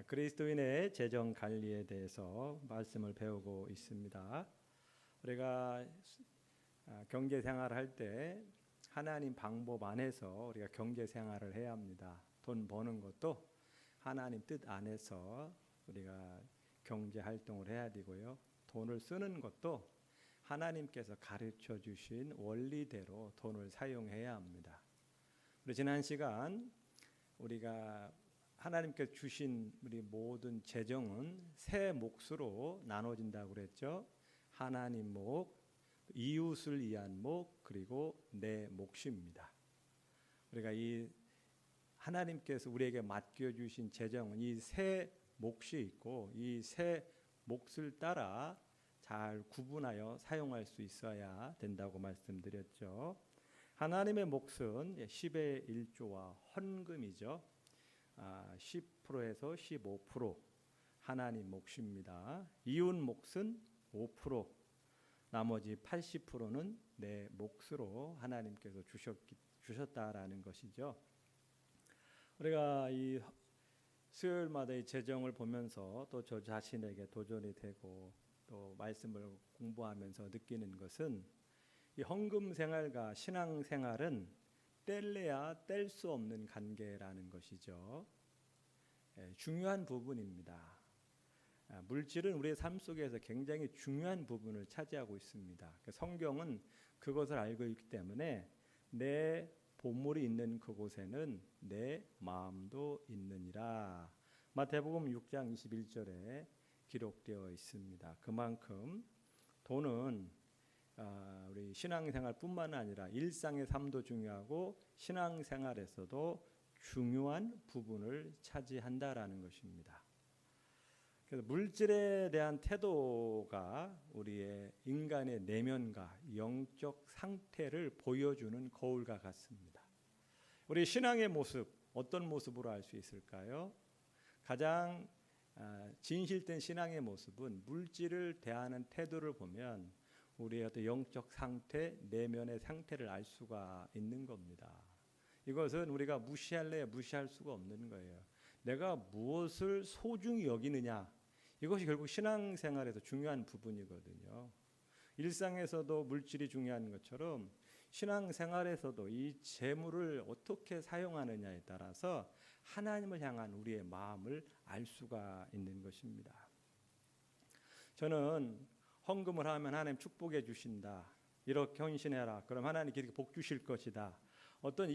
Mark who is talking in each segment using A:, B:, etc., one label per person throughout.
A: 그리스도인의 재정 관리에 대해서 말씀을 배우고 있습니다. 우리가 경제 생활을 할 때 하나님 방법 안에서 우리가 경제 생활을 해야 합니다. 돈 버는 것도 하나님 뜻 안에서 우리가 경제 활동을 해야 되고요. 돈을 쓰는 것도 하나님께서 가르쳐 주신 원리대로 돈을 사용해야 합니다. 우리 지난 시간 우리가 하나님께서 주신 우리 모든 재정은 세 몫으로 나눠진다고 그랬죠. 하나님 몫, 이웃을 위한 몫, 그리고 내 몫입니다. 우리가 이 하나님께서 우리에게 맡겨주신 재정은 이 세 몫이 있고 이 세 몫을 따라 잘 구분하여 사용할 수 있어야 된다고 말씀드렸죠. 하나님의 몫은 10의 1조와 헌금이죠. 10%에서 15% 하나님 몫입니다. 이웃 몫은 5%, 나머지 80%는 내 몫으로 하나님께서 주셨다라는 것이죠. 우리가 이 수요일마다 이 재정을 보면서 또 저 자신에게 도전이 되고 또 말씀을 공부하면서 느끼는 것은 이 헌금 생활과 신앙 생활은 뗄래야 뗄 수 없는 관계라는 것이죠. 중요한 부분입니다. 물질은 우리의 삶 속에서 굉장히 중요한 부분을 차지하고 있습니다. 성경은 그것을 알고 있기 때문에 내 보물이 있는 그곳에는 내 마음도 있느니라. 마태복음 6장 21절에 기록되어 있습니다. 그만큼 돈은 우리 신앙생활뿐만 아니라 일상의 삶도 중요하고 신앙생활에서도 중요한 부분을 차지한다라는 것입니다. 그래서 물질에 대한 태도가 우리의 인간의 내면과 영적 상태를 보여주는 거울과 같습니다. 우리 신앙의 모습, 어떤 모습으로 알 수 있을까요? 가장 진실된 신앙의 모습은 물질을 대하는 태도를 보면 우리의 어떤 영적 상태, 내면의 상태를 알 수가 있는 겁니다. 이것은 우리가 무시할래야 무시할 수가 없는 거예요. 내가 무엇을 소중히 여기느냐, 이것이 결국 신앙생활에서 중요한 부분이거든요. 일상에서도 물질이 중요한 것처럼 신앙생활에서도 이 재물을 어떻게 사용하느냐에 따라서 하나님을 향한 우리의 마음을 알 수가 있는 것입니다. 저는 헌금을 하면 하나님 축복해 주신다, 이렇게 헌신해라, 그럼 하나님 이렇게 복 주실 것이다, 어떤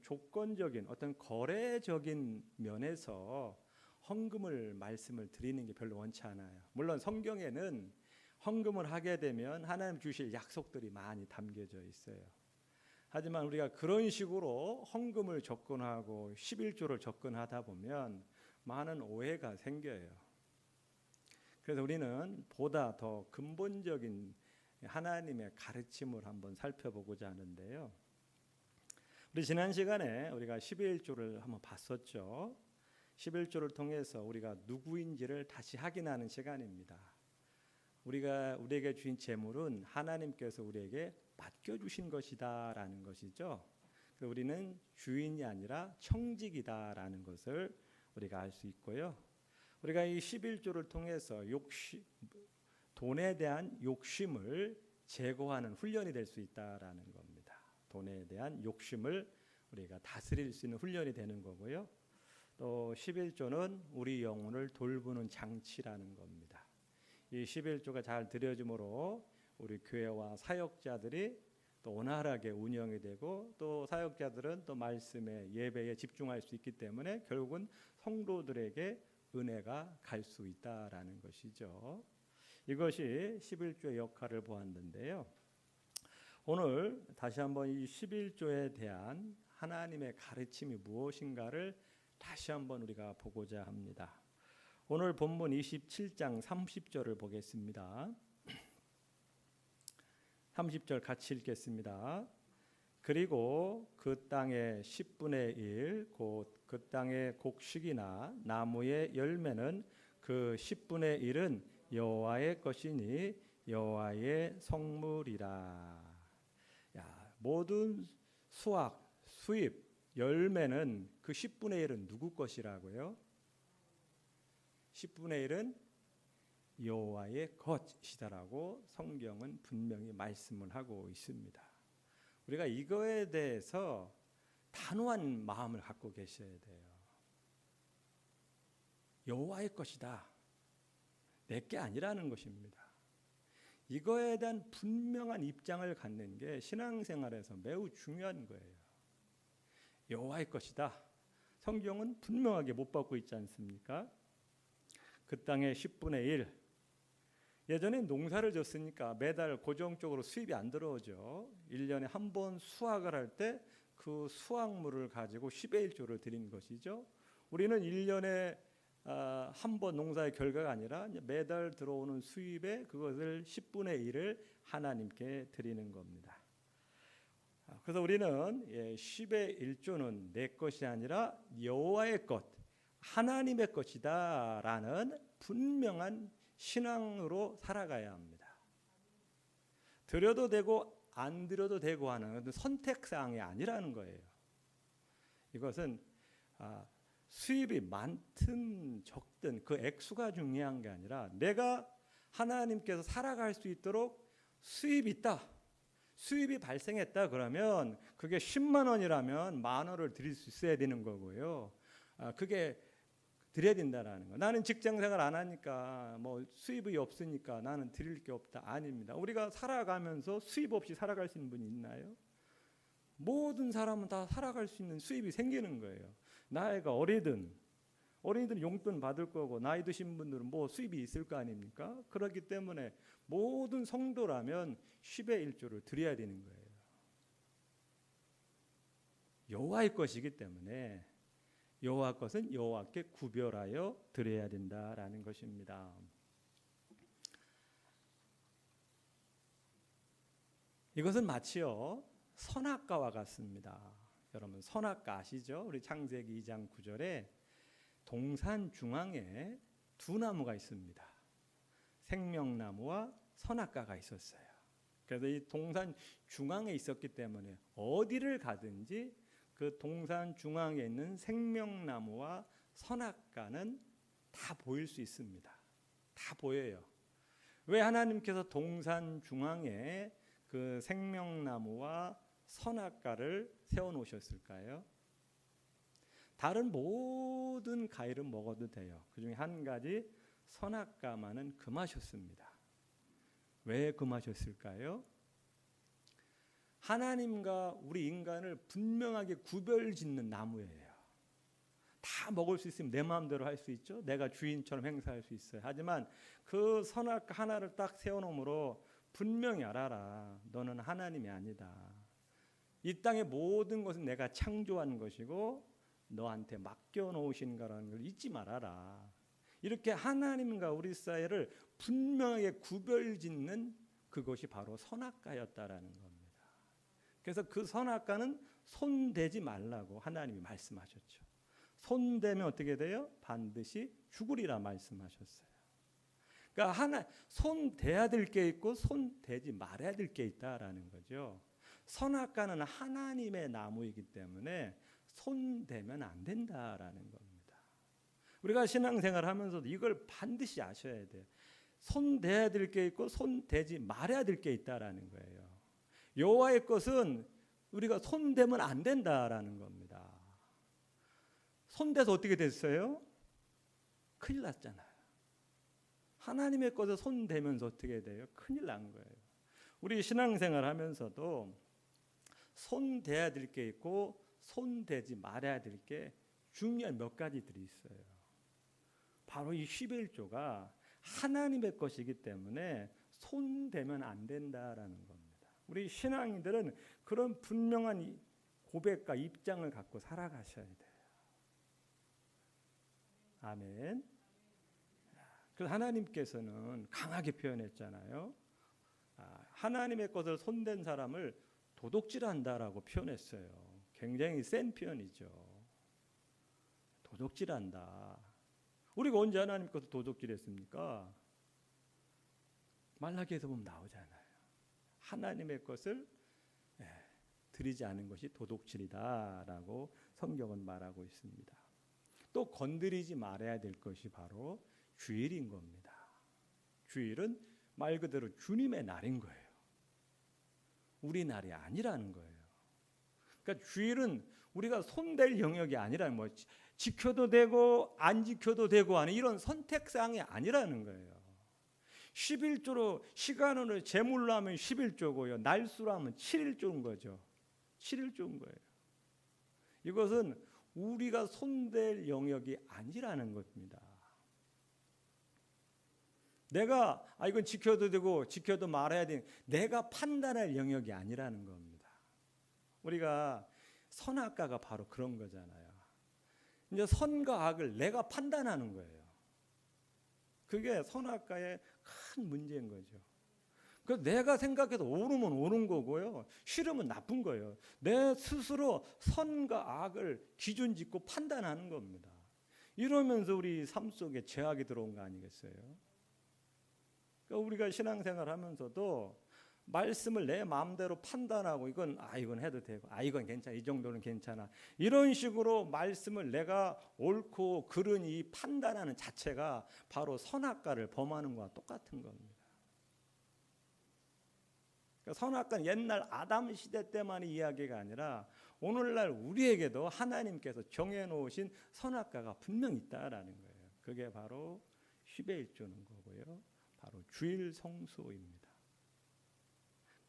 A: 조건적인 어떤 거래적인 면에서 헌금을 말씀을 드리는 게 별로 원치 않아요. 물론 성경에는 헌금을 하게 되면 하나님 주실 약속들이 많이 담겨져 있어요. 하지만 우리가 그런 식으로 헌금을 접근하고 11조를 접근하다 보면 많은 오해가 생겨요. 그래서 우리는 보다 더 근본적인 하나님의 가르침을 한번 살펴보고자 하는데요. 우리 지난 시간에 우리가 11조를 한번 봤었죠. 11조를 통해서 우리가 누구인지를 다시 확인하는 시간입니다. 우리에게 주신 재물은 하나님께서 우리에게 맡겨주신 것이다라는 것이죠. 우리는 주인이 아니라 청직이다라는 것을 우리가 알 수 있고요. 우리가 이 11조를 통해서 돈에 대한 욕심을 제거하는 훈련이 될 수 있다라는 겁니다. 돈에 대한 욕심을 우리가 다스릴 수 있는 훈련이 되는 거고요. 또 11조는 우리 영혼을 돌보는 장치라는 겁니다. 이 11조가 잘 드려짐으로 우리 교회와 사역자들이 또 원활하게 운영이 되고 또 사역자들은 또 말씀에 예배에 집중할 수 있기 때문에 결국은 성도들에게 은혜가 갈 수 있다라는 것이죠. 이것이 11조의 역할을 보았는데요. 오늘 다시 한번 이 11조에 대한 하나님의 가르침이 무엇인가를 다시 한번 우리가 보고자 합니다. 오늘 본문 27장 30절을 보겠습니다. 30절 같이 읽겠습니다. 그리고 그 땅의 10분의 1 곧 그 땅의 곡식이나 나무의 열매는 그 10분의 1은 여호와의 것이니 여호와의 성물이라. 모든 수확, 수입, 열매는 그 10분의 1은 누구 것이라고요? 10분의 1은 여호와의 것이다라고 성경은 분명히 말씀을 하고 있습니다. 우리가 이거에 대해서 단호한 마음을 갖고 계셔야 돼요. 여호와의 것이다. 내게 아니라는 것입니다. 이거에 대한 분명한 입장을 갖는 게 신앙생활에서 매우 중요한 거예요. 여호와의 것이다. 성경은 분명하게 못 받고 있지 않습니까? 그 땅의 10분의 1. 예전에 농사를 졌으니까 매달 고정적으로 수입이 안 들어오죠. 1년에 한 번 수확을 할 때 그 수확물을 가지고 10의 1조를 드린 것이죠. 우리는 1년에 한 번 농사의 결과가 아니라 매달 들어오는 수입에 그것을 10분의 1을 하나님께 드리는 겁니다. 그래서 우리는 10의 1조는 내 것이 아니라 여호와의 것, 하나님의 것이다라는 분명한 신앙으로 살아가야 합니다. 드려도 되고 안 드려도 되고 하는 선택사항이 아니라는 거예요. 이것은 수입이 많든 적든 그 액수가 중요한 게 아니라 내가 하나님께서 살아갈 수 있도록 수입이 있다. 수입이 발생했다 그러면 그게 10만 원이라면 만 원을 드릴 수 있어야 되는 거고요. 그게 드려야 된다라는 거. 나는 직장생활 안 하니까 뭐 수입이 없으니까 나는 드릴 게 없다. 아닙니다. 우리가 살아가면서 수입 없이 살아갈 수 있는 분이 있나요? 모든 사람은 다 살아갈 수 있는 수입이 생기는 거예요. 나이가 어리든 어린이들은 용돈 받을 거고 나이 드신 분들은 뭐 수입이 있을 거 아닙니까? 그렇기 때문에 모든 성도라면 10의 1조를 드려야 되는 거예요. 여호와의 것이기 때문에 여호와 것은 여호와께 구별하여 드려야 된다라는 것입니다. 이것은 마치요 선악과와 같습니다. 여러분 선악과 아시죠? 우리 창세기 2장 9절에 동산 중앙에 두 나무가 있습니다. 생명나무와 선악과가 있었어요. 그래서 이 동산 중앙에 있었기 때문에 어디를 가든지 그 동산 중앙에 있는 생명나무와 선악과는 다 보일 수 있습니다. 다 보여요. 왜 하나님께서 동산 중앙에 그 생명나무와 선악과를 세워놓으셨을까요? 다른 모든 과일은 먹어도 돼요. 그중에 한 가지 선악과만은 금하셨습니다. 왜 금하셨을까요? 하나님과 우리 인간을 분명하게 구별짓는 나무예요. 다 먹을 수 있으면 내 마음대로 할 수 있죠. 내가 주인처럼 행사할 수 있어요. 하지만 그 선악과 하나를 딱 세워놓으므로 분명히 알아라. 너는 하나님이 아니다. 이 땅의 모든 것은 내가 창조한 것이고 너한테 맡겨놓으신 거라는 걸 잊지 말아라. 이렇게 하나님과 우리 사이를 분명하게 구별짓는 그것이 바로 선악과였다라는 겁니다. 그래서 그 선악과는 손대지 말라고 하나님이 말씀하셨죠. 손대면 어떻게 돼요? 반드시 죽으리라 말씀하셨어요. 그러니까 손대야 될 게 있고 손대지 말아야 될 게 있다라는 거죠. 선악과는 하나님의 나무이기 때문에 손대면 안 된다라는 겁니다. 우리가 신앙생활 하면서도 이걸 반드시 아셔야 돼요. 손대야 될 게 있고 손대지 말아야 될 게 있다라는 거예요. 여호와의 것은 우리가 손대면 안 된다라는 겁니다. 손대서 어떻게 됐어요? 큰일 났잖아요. 하나님의 것을 손대면서 어떻게 돼요? 큰일 난 거예요. 우리 신앙생활 하면서도 손대야 될 게 있고 손대지 말아야 될 게 중요한 몇 가지들이 있어요. 바로 이 11조가 하나님의 것이기 때문에 손대면 안 된다라는 겁니다. 우리 신앙인들은 그런 분명한 고백과 입장을 갖고 살아가셔야 돼요. 아멘. 그래서 하나님께서는 강하게 표현했잖아요. 하나님의 것을 손댄 사람을 도둑질한다라고 표현했어요. 굉장히 센 표현이죠. 도둑질한다. 우리가 언제 하나님 것을 도둑질했습니까? 말라기에서 보면 나오잖아요. 하나님의 것을 드리지 않은 것이 도둑질이다라고 성경은 말하고 있습니다. 또 건드리지 말아야 될 것이 바로 주일인 겁니다. 주일은 말 그대로 주님의 날인 거예요. 우리 날이 아니라는 거예요. 그러니까 주일은 우리가 손댈 영역이 아니라 뭐 지켜도 되고 안 지켜도 되고 하는 이런 선택사항이 아니라는 거예요. 11조로 시간으로 제물로 하면 11조고요. 날수로 하면 7일조인 거죠. 7일조인 거예요. 이것은 우리가 손댈 영역이 아니라는 겁니다. 내가 이건 지켜도 되고 지켜도 말아야 되는 내가 판단할 영역이 아니라는 겁니다. 우리가 선악과가 바로 그런 거잖아요. 이제 선과 악을 내가 판단하는 거예요. 그게 선악과의 큰 문제인 거죠. 그래서 내가 생각해도 옳으면 옳은 거고요. 싫으면 나쁜 거예요. 내 스스로 선과 악을 기준 짓고 판단하는 겁니다. 이러면서 우리 삶 속에 죄악이 들어온 거 아니겠어요? 그러니까 우리가 신앙생활 하면서도 말씀을 내 마음대로 판단하고 이건 해도 되고 이건 괜찮아, 이 정도는 괜찮아, 이런 식으로 말씀을 내가 옳고 그르니 판단하는 자체가 바로 선악과를 범하는 것과 똑같은 겁니다. 그러니까 선악과는 옛날 아담 시대 때만의 이야기가 아니라 오늘날 우리에게도 하나님께서 정해놓으신 선악과가 분명히 있다라는 거예요. 그게 바로 십회일조는 거고요. 바로 주일 성수입니다.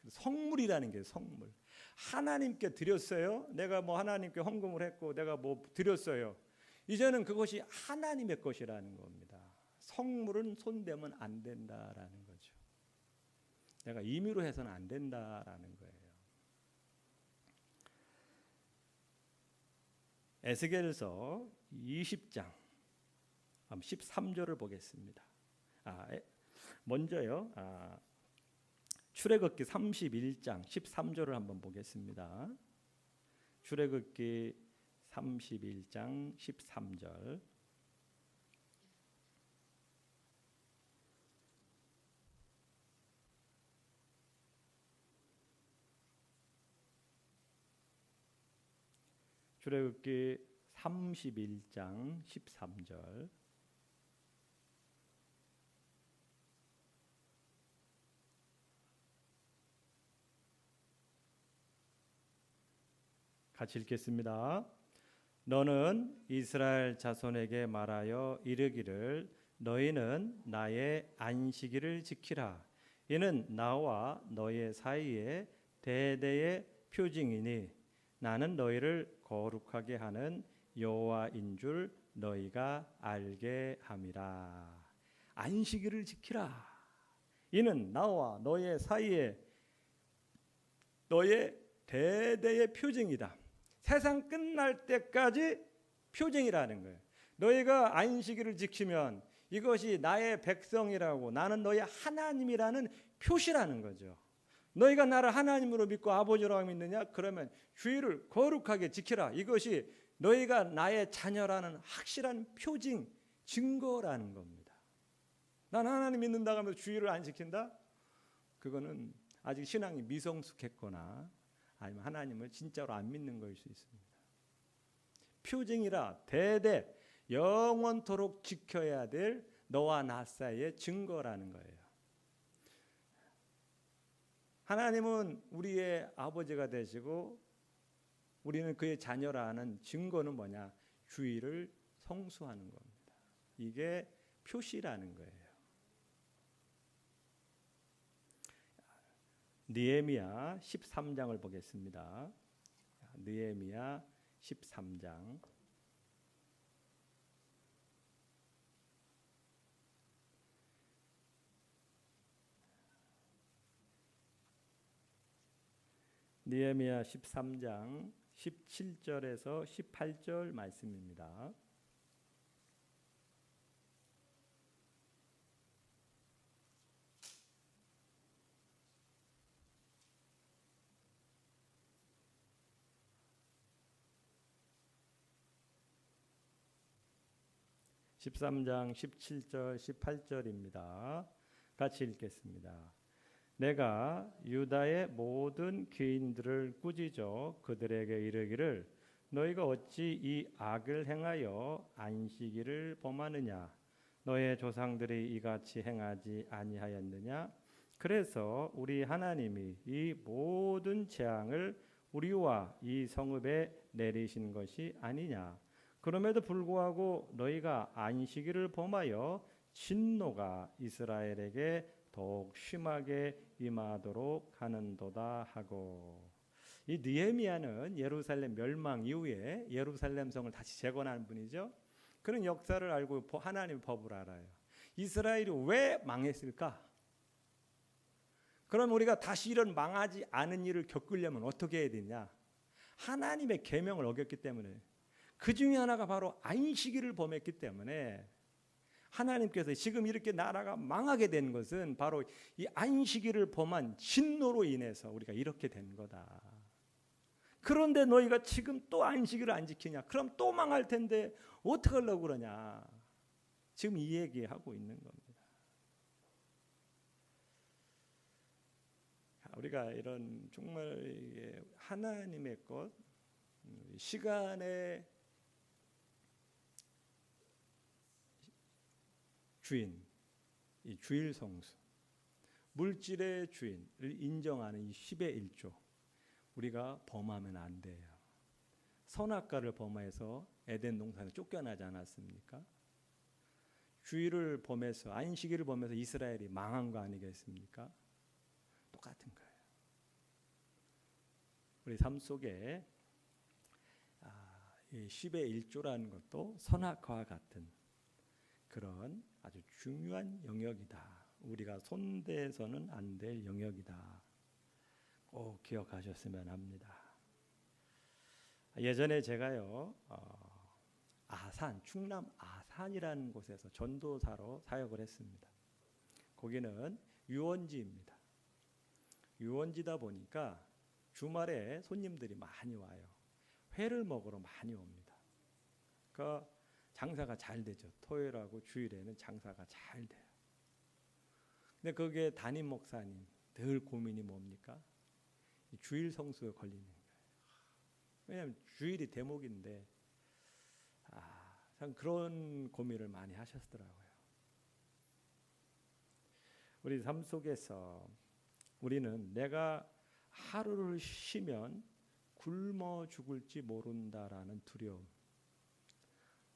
A: 성물이라는 게 성물. 하나님께 드렸어요. 내가 뭐 하나님께 헌금을 했고 내가 뭐 드렸어요. 이제는 그것이 하나님의 것이라는 겁니다. 성물은 손대면 안 된다라는 거죠. 내가 임의로 해서는 안 된다라는 거예요. 에스겔서 20장 13절을 보겠습니다. 먼저요. 출애굽기 31장 13절을 한번 보겠습니다. 출애굽기 31장 13절. 출애굽기 31장 13절. 같이 읽겠습니다. 너는 이스라엘 자손에게 말하여 이르기를 너희는 나의 안식일을 지키라. 이는 나와 너희 사이에 대대의 표징이니 나는 너희를 거룩하게 하는 여호와인 줄 너희가 알게 함이라. 안식일을 지키라. 이는 나와 너희 사이에 너의 대대의 표징이다. 세상 끝날 때까지 표징이라는 거예요. 너희가 안식일을 지키면 이것이 나의 백성이라고 나는 너희 하나님이라는 표시라는 거죠. 너희가 나를 하나님으로 믿고 아버지라고 믿느냐? 그러면 주일을 거룩하게 지키라. 이것이 너희가 나의 자녀라는 확실한 표징, 증거라는 겁니다. 난 하나님 믿는다고 하면서 주일을 안 지킨다? 그거는 아직 신앙이 미성숙했거나 아니면 하나님을 진짜로 안 믿는 것일 수 있습니다. 표징이라 대대 영원토록 지켜야 될 너와 나 사이의 증거라는 거예요. 하나님은 우리의 아버지가 되시고 우리는 그의 자녀라는 증거는 뭐냐? 주일을 성수하는 겁니다. 이게 표시라는 거예요. 느헤미야 13장을 보겠습니다. 느헤미야 13장. 느헤미야 13장 17절에서 18절 말씀입니다. (13장) 17절 18절입니다. 같이 읽겠습니다. 내가 유다의 모든 귀인들을 꾸짖어 그들에게 이르기를 너희가 어찌 이 악을 행하여 안식일을 범하느냐? 너의 조상들이 이같이 행하지 아니하였느냐? 그래서 우리 하나님이 이 모든 재앙을 우리와 이 성읍에 내리신 것이 아니냐? 그럼에도 불구하고 너희가 안식일을 범하여 진노가 이스라엘에게 더욱 심하게 임하도록 하는도다 하고. 이 느헤미야는 예루살렘 멸망 이후에 예루살렘 성을 다시 재건하는 분이죠. 그런 역사를 알고 하나님의 법을 알아요. 이스라엘이 왜 망했을까? 그럼 우리가 다시 이런 망하지 않은 일을 겪으려면 어떻게 해야 되냐? 하나님의 계명을 어겼기 때문에, 그 중에 하나가 바로 안식일을 범했기 때문에 하나님께서 지금 이렇게 나라가 망하게 된 것은 바로 이 안식일을 범한 진노로 인해서 우리가 이렇게 된 거다. 그런데 너희가 지금 또 안식일을 안 지키냐? 그럼 또 망할 텐데 어떻게 하려고 그러냐? 지금 이 얘기하고 있는 겁니다. 우리가 이런 정말 하나님의 것, 시간의 주인, 이 주일 성수, 물질의 주인을 인정하는 이 10의 1조, 우리가 범하면 안 돼요. 선악과를 범해서 에덴 동산에 쫓겨나지 않았습니까? 주일을 범해서, 안식일을 범해서 이스라엘이 망한 거 아니겠습니까? 똑같은 거예요. 우리 삶 속에 이 10의 1조라는 것도 선악과와 같은 그런 아주 중요한 영역이다. 우리가 손대서는 안 될 영역이다. 꼭 기억하셨으면 합니다. 예전에 제가요, 아산, 충남 아산이라는 곳에서 전도사로 사역을 했습니다. 거기는 유원지입니다. 유원지다 보니까 주말에 손님들이 많이 와요. 회를 먹으러 많이 옵니다. 그 장사가 잘 되죠. 토요일하고 주일에는 장사가 잘 돼요. 근데 거기에 담임 목사님 늘 고민이 뭡니까? 주일 성수에 걸리는 거예요. 왜냐하면 주일이 대목인데 참 그런 고민을 많이 하셨더라고요. 우리 삶 속에서 우리는 내가 하루를 쉬면 굶어 죽을지 모른다라는 두려움,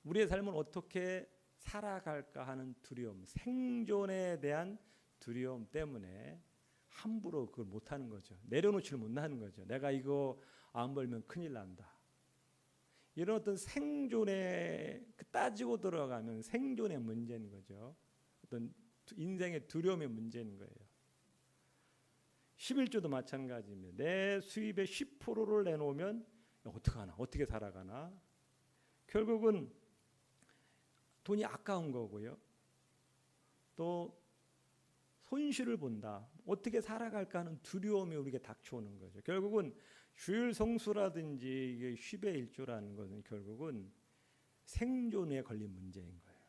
A: 우리의 삶을 어떻게 살아갈까 하는 두려움, 생존에 대한 두려움 때문에 함부로 그걸 못하는 거죠. 내려놓지를 못하는 거죠. 내가 이거 안 벌면 큰일 난다. 이런 어떤 생존에 따지고 들어가면 생존의 문제인 거죠. 어떤 인생의 두려움의 문제인 거예요. 11조도 마찬가지입니다. 내 수입의 10%를 내놓으면 어떡하나, 어떻게 살아가나. 결국은 돈이 아까운 거고요. 또 손실을 본다. 어떻게 살아갈까 하는 두려움이 우리에게 닥쳐오는 거죠. 결국은 주일 성수라든지 이게 10의 1조라는 것은 결국은 생존에 걸린 문제인 거예요.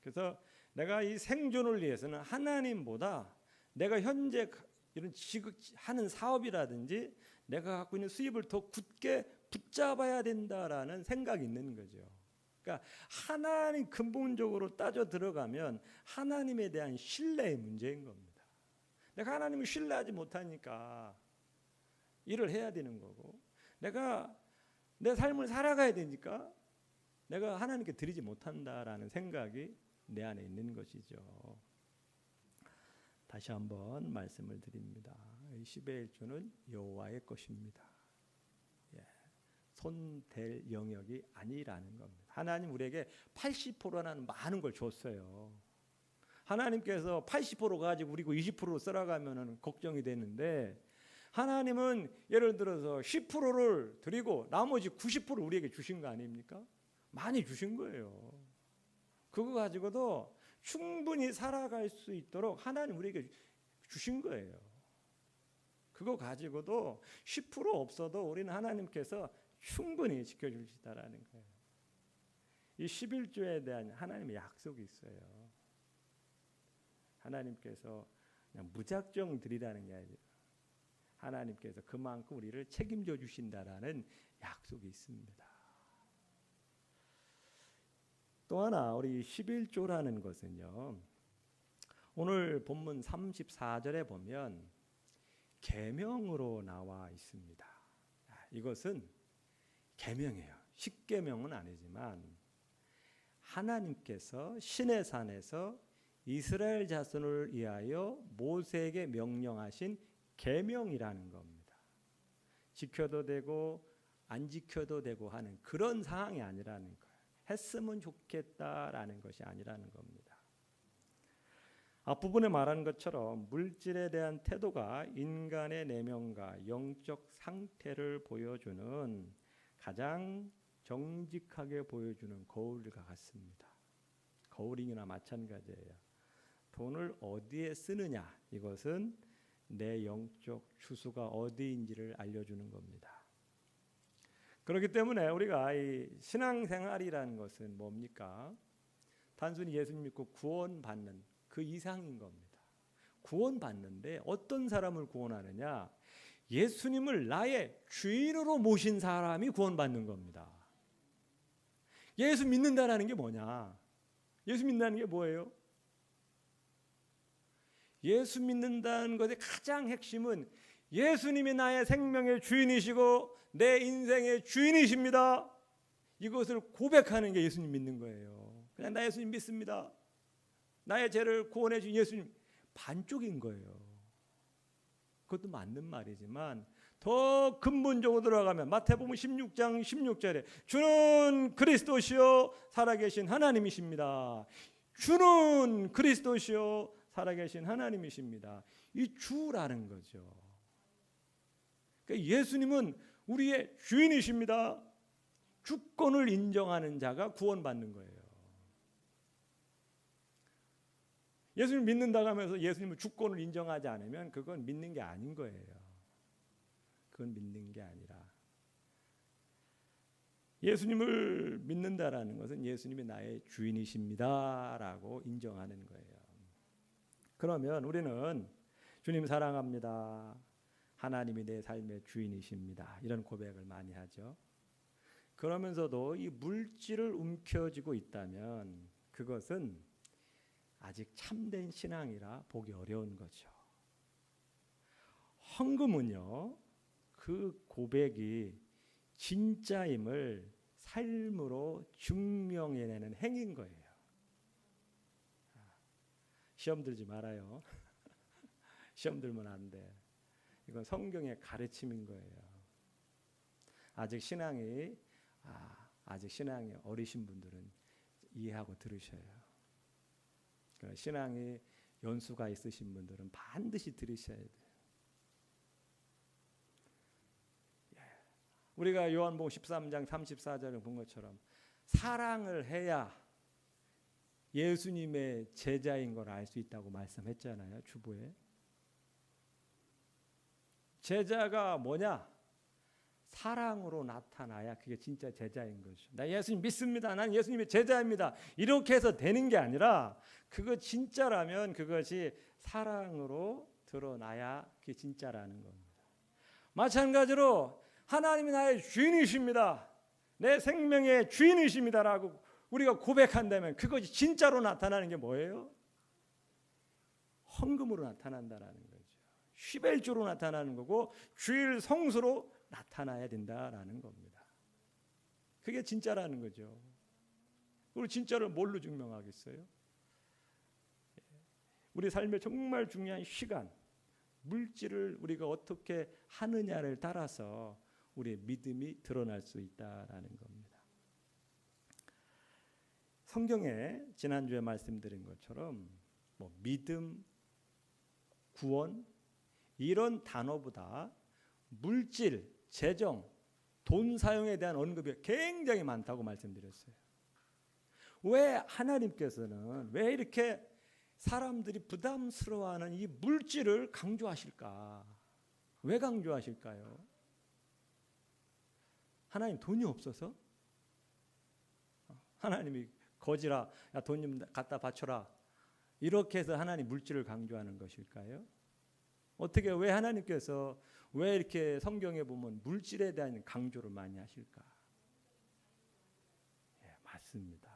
A: 그래서 내가 이 생존을 위해서는 하나님보다 내가 현재 이런 하는 사업이라든지 내가 갖고 있는 수입을 더 굳게 붙잡아야 된다라는 생각이 있는 거죠. 그러니까 하나님 근본적으로 따져 들어가면 하나님에 대한 신뢰의 문제인 겁니다. 내가 하나님을 신뢰하지 못하니까 일을 해야 되는 거고, 내가 내 삶을 살아가야 되니까 내가 하나님께 드리지 못한다라는 생각이 내 안에 있는 것이죠. 다시 한번 말씀을 드립니다. 10의 1조는 여호와의 것입니다. 손댈 영역이 아니라는 겁니다. 하나님 우리에게 80%라는 많은 걸 줬어요. 하나님께서 80% 가지고 우리 20%로 써나가면 걱정이 되는데, 하나님은 예를 들어서 10%를 드리고 나머지 90%를 우리에게 주신 거 아닙니까? 많이 주신 거예요. 그거 가지고도 충분히 살아갈 수 있도록 하나님 우리에게 주신 거예요. 그거 가지고도 10% 없어도 우리는 하나님께서 충분히 지켜주시다라는 거예요. 이 11조에 대한 하나님의 약속이 있어요. 하나님께서 그냥 무작정 드리라는 게 아니라 하나님께서 그만큼 우리를 책임져 주신다라는 약속이 있습니다. 또 또 하나 우리 11조라는 것은요. 오늘 본문 34절에 보면 계명으로 나와 있습니다. 이것은 계명이에요. 십계명은 아니지만 하나님께서 시내산에서 이스라엘 자손을 위하여 모세에게 명령하신 계명이라는 겁니다. 지켜도 되고 안 지켜도 되고 하는 그런 상황이 아니라는 거예요. 했으면 좋겠다라는 것이 아니라는 겁니다. 앞부분에 말한 것처럼 물질에 대한 태도가 인간의 내면과 영적 상태를 보여주는 가장 정직하게 보여주는 거울과 같습니다. 거울이나 마찬가지예요. 돈을 어디에 쓰느냐, 이것은 내 영적 주소가 어디인지를 알려주는 겁니다. 그렇기 때문에 우리가 이 신앙생활이라는 것은 뭡니까? 단순히 예수님 믿고 구원받는 그 이상인 겁니다. 구원받는데 어떤 사람을 구원하느냐? 예수님을 나의 주인으로 모신 사람이 구원받는 겁니다. 예수 믿는다라는 게 뭐냐? 예수 믿는다는 게 뭐예요? 예수 믿는다는 것의 가장 핵심은 예수님이 나의 생명의 주인이시고 내 인생의 주인이십니다. 이것을 고백하는 게 예수님 믿는 거예요. 그냥 나 예수님 믿습니다. 나의 죄를 구원해 준 예수님, 반쪽인 거예요. 그것도 맞는 말이지만 더 근본적으로 들어가면 마태복음 16장 16절에 주는 그리스도시요 살아계신 하나님이십니다. 주는 그리스도시요 살아계신 하나님이십니다. 이 주라는 거죠. 그러니까 예수님은 우리의 주인이십니다. 주권을 인정하는 자가 구원받는 거예요. 예수님 믿는다고 하면서 예수님은 주권을 인정하지 않으면 그건 믿는 게 아닌 거예요. 그건 믿는 게 아니라 예수님을 믿는다라는 것은 예수님이 나의 주인이십니다라고 인정하는 거예요. 그러면 우리는 주님 사랑합니다. 하나님이 내 삶의 주인이십니다. 이런 고백을 많이 하죠. 그러면서도 이 물질을 움켜쥐고 있다면 그것은 아직 참된 신앙이라 보기 어려운 거죠. 헌금은요, 그 고백이 진짜임을 삶으로 증명해내는 행위인 거예요. 시험 들지 말아요. 시험 들면 안 돼. 이건 성경의 가르침인 거예요. 아직 신앙이 어리신 분들은 이해하고 들으셔요. 신앙이 연수가 있으신 분들은 반드시 들으셔야 돼요. 우리가 요한복음 13장 34절을 본 것처럼 사랑을 해야 예수님의 제자인 걸 알 수 있다고 말씀했잖아요. 주보에. 제자가 뭐냐? 사랑으로 나타나야 그게 진짜 제자인 거죠. 나 예수님 믿습니다. 난 예수님의 제자입니다. 이렇게 해서 되는 게 아니라 그거 진짜라면 그것이 사랑으로 드러나야 그게 진짜라는 겁니다. 마찬가지로 하나님이 나의 주인이십니다. 내 생명의 주인이십니다라고 우리가 고백한다면 그것이 진짜로 나타나는 게 뭐예요? 헌금으로 나타난다라는 거죠. 휘벨주로 나타나는 거고 주일 성수로 나타나야 된다라는 겁니다. 그게 진짜라는 거죠. 우리 진짜를 뭘로 증명하겠어요? 우리 삶에 정말 중요한 시간, 물질을 우리가 어떻게 하느냐를 따라서 우리의 믿음이 드러날 수 있다라는 겁니다. 성경에 지난주에 말씀드린 것처럼 믿음, 구원 이런 단어보다 물질, 재정, 돈 사용에 대한 언급이 굉장히 많다고 말씀드렸어요. 왜 하나님께서는 왜 이렇게 사람들이 부담스러워하는 이 물질을 강조하실까? 왜 강조하실까요? 하나님 돈이 없어서? 하나님이 거지라, 야, 돈 좀 갖다 바쳐라. 이렇게 해서 하나님 물질을 강조하는 것일까요? 어떻게 왜 하나님께서 왜 이렇게 성경에 보면 물질에 대한 강조를 많이 하실까? 예, 맞습니다.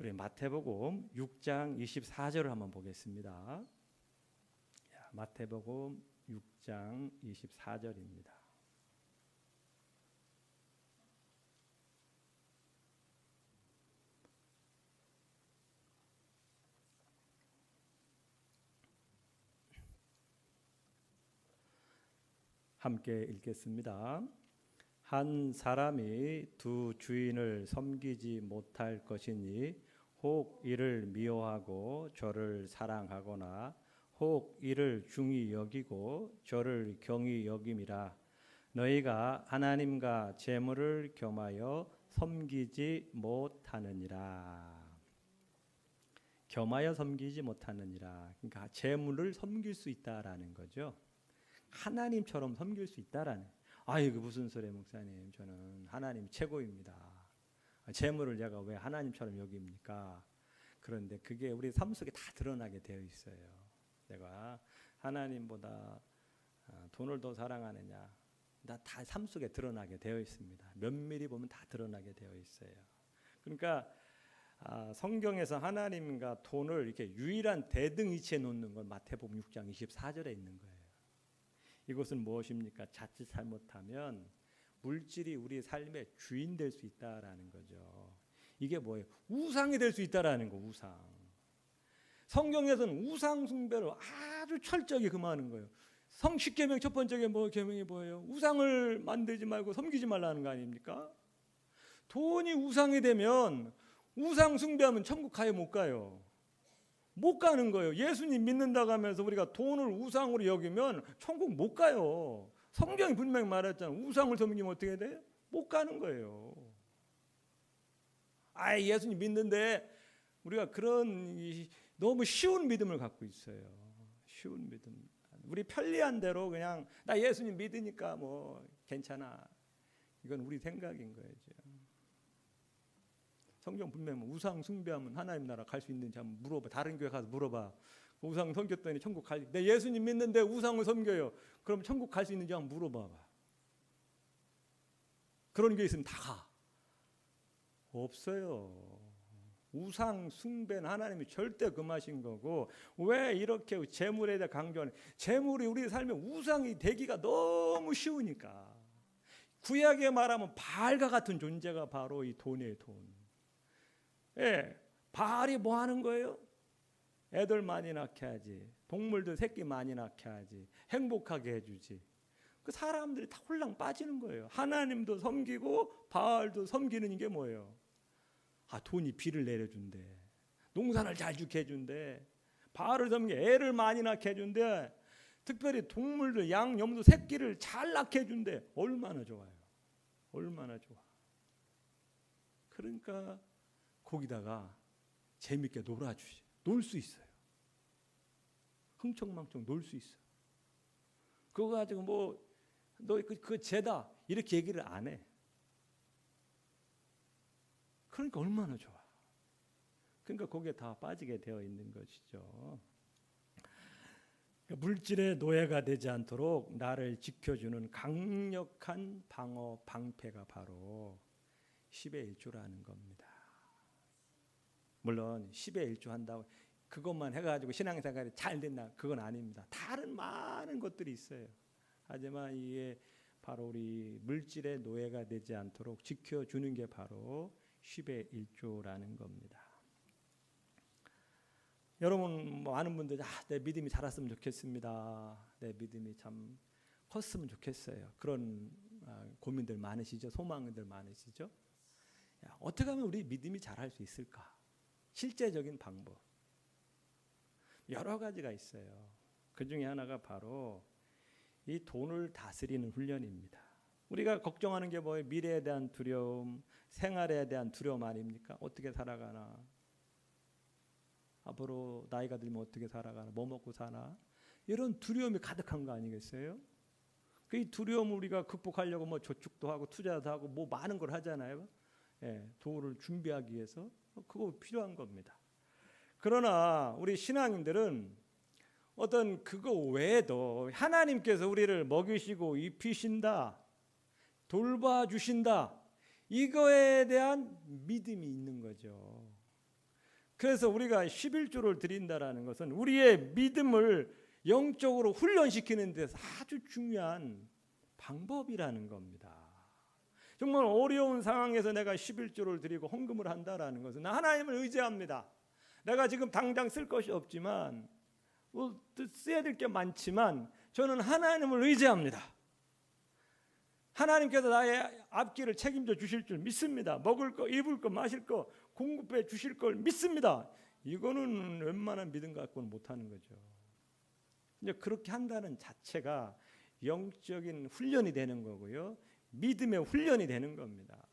A: 우리 마태복음 6장 24절을 한번 보겠습니다. 마태복음 6장 24절입니다. 함께 읽겠습니다. 한 사람이 두 주인을 섬기지 못할 것이니 혹 이를 미워하고 저를 사랑하거나 혹 이를 중히 여기고 저를 경히 여김이라. 너희가 하나님과 재물을 겸하여 섬기지 못하느니라. 겸하여 섬기지 못하느니라. 그러니까 재물을 섬길 수 있다라는 거죠. 하나님처럼 섬길 수 있다라는. 이거 무슨 소리예요, 목사님? 저는 하나님 최고입니다. 재물을 제가 왜 하나님처럼 여깁니까? 그런데 그게 우리 삶 속에 다 드러나게 되어 있어요. 내가 하나님보다 돈을 더 사랑하느냐? 다 삶 속에 드러나게 되어 있습니다. 면밀히 보면 다 드러나게 되어 있어요. 그러니까 성경에서 하나님과 돈을 이렇게 유일한 대등이치에 놓는 건 마태복음 6장 24절에 있는 거예요. 이것은 무엇입니까? 자칫 잘못하면 물질이 우리 삶의 주인 될 수 있다라는 거죠. 이게 뭐예요? 우상이 될 수 있다라는 거. 우상. 성경에서는 우상 숭배를 아주 철저하게 금하는 거예요. 성십계명 첫 번째 계명이 뭐예요? 우상을 만들지 말고 섬기지 말라는 거 아닙니까? 돈이 우상이 되면 우상 숭배하면 천국 가요, 못 가요? 못 가는 거예요. 예수님 믿는다고 하면서 우리가 돈을 우상으로 여기면 천국 못 가요. 성경이 분명히 말했잖아요. 우상을 섬기면 어떻게 돼? 못 가는 거예요. 예수님 믿는데 우리가 그런 너무 쉬운 믿음을 갖고 있어요. 쉬운 믿음. 우리 편리한 대로 그냥 나 예수님 믿으니까 뭐 괜찮아. 이건 우리 생각인 거죠. 성경 분명히 우상 숭배하면 하나님 나라 갈 수 있는지 한번 물어봐. 다른 교회 가서 물어봐. 우상 섬겼더니 천국 갈. 내 예수님 믿는데 우상을 섬겨요. 그럼 천국 갈 수 있는지 한번 물어봐봐. 그런 게 있으면 다 가. 없어요. 우상 숭배는 하나님이 절대 금하신 거고, 왜 이렇게 재물에 대해 강조하는? 재물이 우리 삶에 우상이 되기가 너무 쉬우니까. 구약에 말하면 바알과 같은 존재가 바로 이 돈이에요. 돈. 바알이 뭐 하는 거예요? 애들 많이 낳게 하지, 동물들 새끼 많이 낳게 하지, 행복하게 해주지. 그 사람들이 다 홀랑 빠지는 거예요. 하나님도 섬기고 바알도 섬기는 게 뭐예요? 돈이 비를 내려준대, 농사를 잘 주게 해준대, 바알을 섬기게 애를 많이 낳게 해준대, 특별히 동물들 양, 염소 새끼를 잘 낳게 해준대. 얼마나 좋아요. 얼마나 좋아. 그러니까 거기다가 재밌게 놀아주시, 놀 수 있어요. 흥청망청 놀 수 있어. 그거 가지고 뭐 너 그 죄다 이렇게 얘기를 안 해. 그러니까 얼마나 좋아. 그러니까 거기에 다 빠지게 되어 있는 것이죠. 그러니까 물질의 노예가 되지 않도록 나를 지켜주는 강력한 방어 방패가 바로 10의 1조라는 겁니다. 물론 10의 1조 한다고 그것만 해가지고 신앙생활이 잘 된다, 그건 아닙니다. 다른 많은 것들이 있어요. 하지만 이게 바로 우리 물질의 노예가 되지 않도록 지켜주는 게 바로 10의 1조라는 겁니다. 여러분, 많은 분들이 내 믿음이 자랐으면 좋겠습니다. 내 믿음이 참 컸으면 좋겠어요. 그런 고민들 많으시죠? 소망들 많으시죠? 어떻게 하면 우리 믿음이 자랄 수 있을까? 실제적인 방법 여러 가지가 있어요. 그 중에 하나가 바로 이 돈을 다스리는 훈련입니다. 우리가 걱정하는 게 뭐예요? 미래에 대한 두려움, 생활에 대한 두려움 아닙니까? 어떻게 살아가나? 앞으로 나이가 들면 어떻게 살아가나? 뭐 먹고 사나? 이런 두려움이 가득한 거 아니겠어요? 그 두려움을 우리가 극복하려고 뭐 저축도 하고 투자도 하고 뭐 많은 걸 하잖아요. 도를 준비하기 위해서 그거 필요한 겁니다. 그러나 우리 신앙인들은 어떤 그거 외에도 하나님께서 우리를 먹이시고 입히신다, 돌봐주신다, 이거에 대한 믿음이 있는 거죠. 그래서 우리가 11조를 드린다라는 것은 우리의 믿음을 영적으로 훈련시키는 데서 아주 중요한 방법이라는 겁니다. 정말 어려운 상황에서 내가 11조를 드리고 헌금을 한다라는 것은 나 하나님을 의지합니다. 내가 지금 당장 쓸 것이 없지만 써야 될 게 많지만 저는 하나님을 의지합니다. 하나님께서 나의 앞길을 책임져 주실 줄 믿습니다. 먹을 거, 입을 거, 마실 거 공급해 주실 걸 믿습니다. 이거는 웬만한 믿음 갖고는 못하는 거죠. 이제 그렇게 한다는 자체가 영적인 훈련이 되는 거고요. 믿음의 훈련이 되는 겁니다.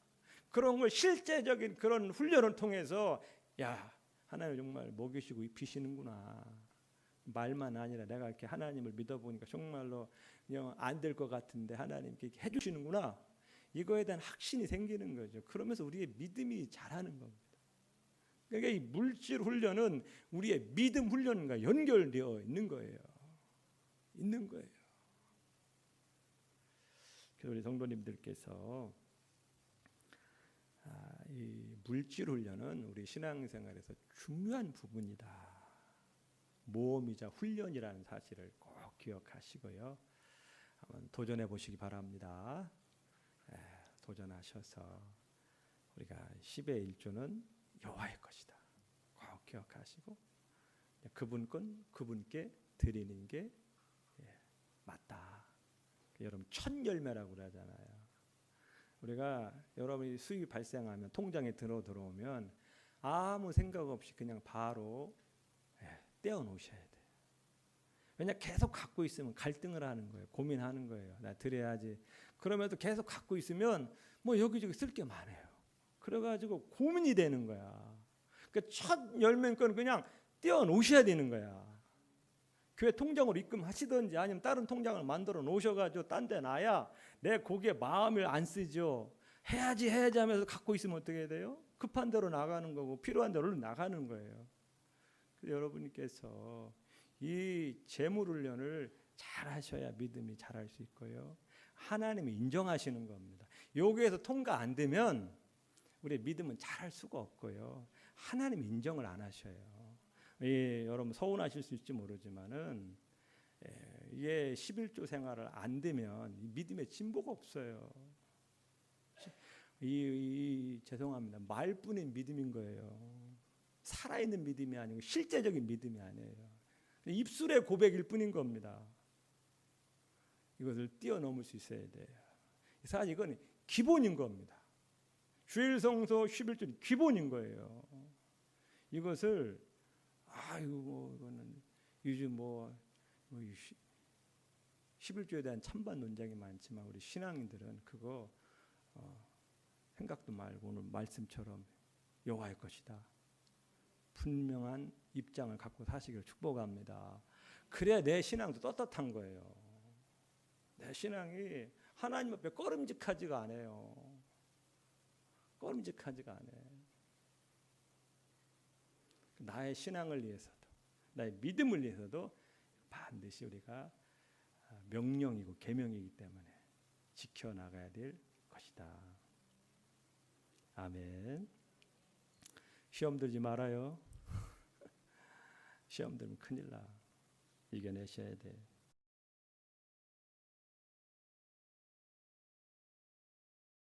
A: 그런 걸 실제적인 그런 훈련을 통해서 야, 하나님 정말 먹이시고 입히시는구나. 말만 아니라 내가 이렇게 하나님을 믿어보니까 정말로 안 될 것 같은데 하나님 이렇게 해주시는구나. 이거에 대한 확신이 생기는 거죠. 그러면서 우리의 믿음이 자라는 겁니다. 그러니까 이 물질 훈련은 우리의 믿음 훈련과 연결되어 있는 거예요. 그래서 우리 성도님들께서 이 물질 훈련은 우리 신앙생활에서 중요한 부분이다. 모험이자 훈련이라는 사실을 꼭 기억하시고요. 한번 도전해 보시기 바랍니다. 도전하셔서 우리가 10의 1조는 여호와의 것이다. 꼭 기억하시고 그분 건 그분께 드리는 게 맞다. 여러분 첫 열매라고 그러잖아요. 우리가 여러분이 수입이 발생하면 통장에 들어오면 아무 생각 없이 그냥 바로 떼어 놓으셔야 돼요. 왜냐 계속 갖고 있으면 갈등을 하는 거예요. 고민하는 거예요. 나 드려야지. 그러면서 계속 갖고 있으면 뭐 여기저기 쓸 게 많아요. 그래가지고 고민이 되는 거야. 그러니까 첫 열매인 건 그냥 떼어 놓으셔야 되는 거야. 교회 통장으로 입금하시든지 아니면 다른 통장을 만들어 놓으셔가지고 딴 데 놔야 내 거기에 마음을 안 쓰죠. 해야지 하면서 갖고 있으면 어떻게 돼요? 급한 대로 나가는 거고 필요한 대로 나가는 거예요. 그래서 여러분께서 이 재물 훈련을 잘 하셔야 믿음이 자랄 수 있고요. 하나님이 인정하시는 겁니다. 여기에서 통과 안 되면 우리의 믿음은 자랄 수가 없고요. 하나님 인정을 안 하셔요. 여러분 서운하실 수 있을지 모르지만은 이게 11조 생활을 안 되면 믿음의 진보가 없어요. 죄송합니다. 말뿐인 믿음인 거예요. 살아있는 믿음이 아니고 실제적인 믿음이 아니에요. 입술의 고백일 뿐인 겁니다. 이것을 뛰어넘을 수 있어야 돼요. 사실 이건 기본인 겁니다. 주일 성소 11조는 기본인 거예요. 이것을 이거는 요즘 11조에 대한 찬반 논쟁이 많지만 우리 신앙인들은 그거 생각도 말고 오늘 말씀처럼 여호와의 것이다. 분명한 입장을 갖고 사시기를 축복합니다. 그래야 내 신앙도 떳떳한 거예요. 내 신앙이 하나님 앞에 꺼름직하지가 않아요. 꺼름직하지가 않아요. 나의 신앙을 위해서도 나의 믿음을 위해서도 반드시 우리가 명령이고 계명이기 때문에 지켜나가야 될 것이다. 아멘. 시험 들지 말아요. 시험 들면 큰일 나. 이겨내셔야 돼.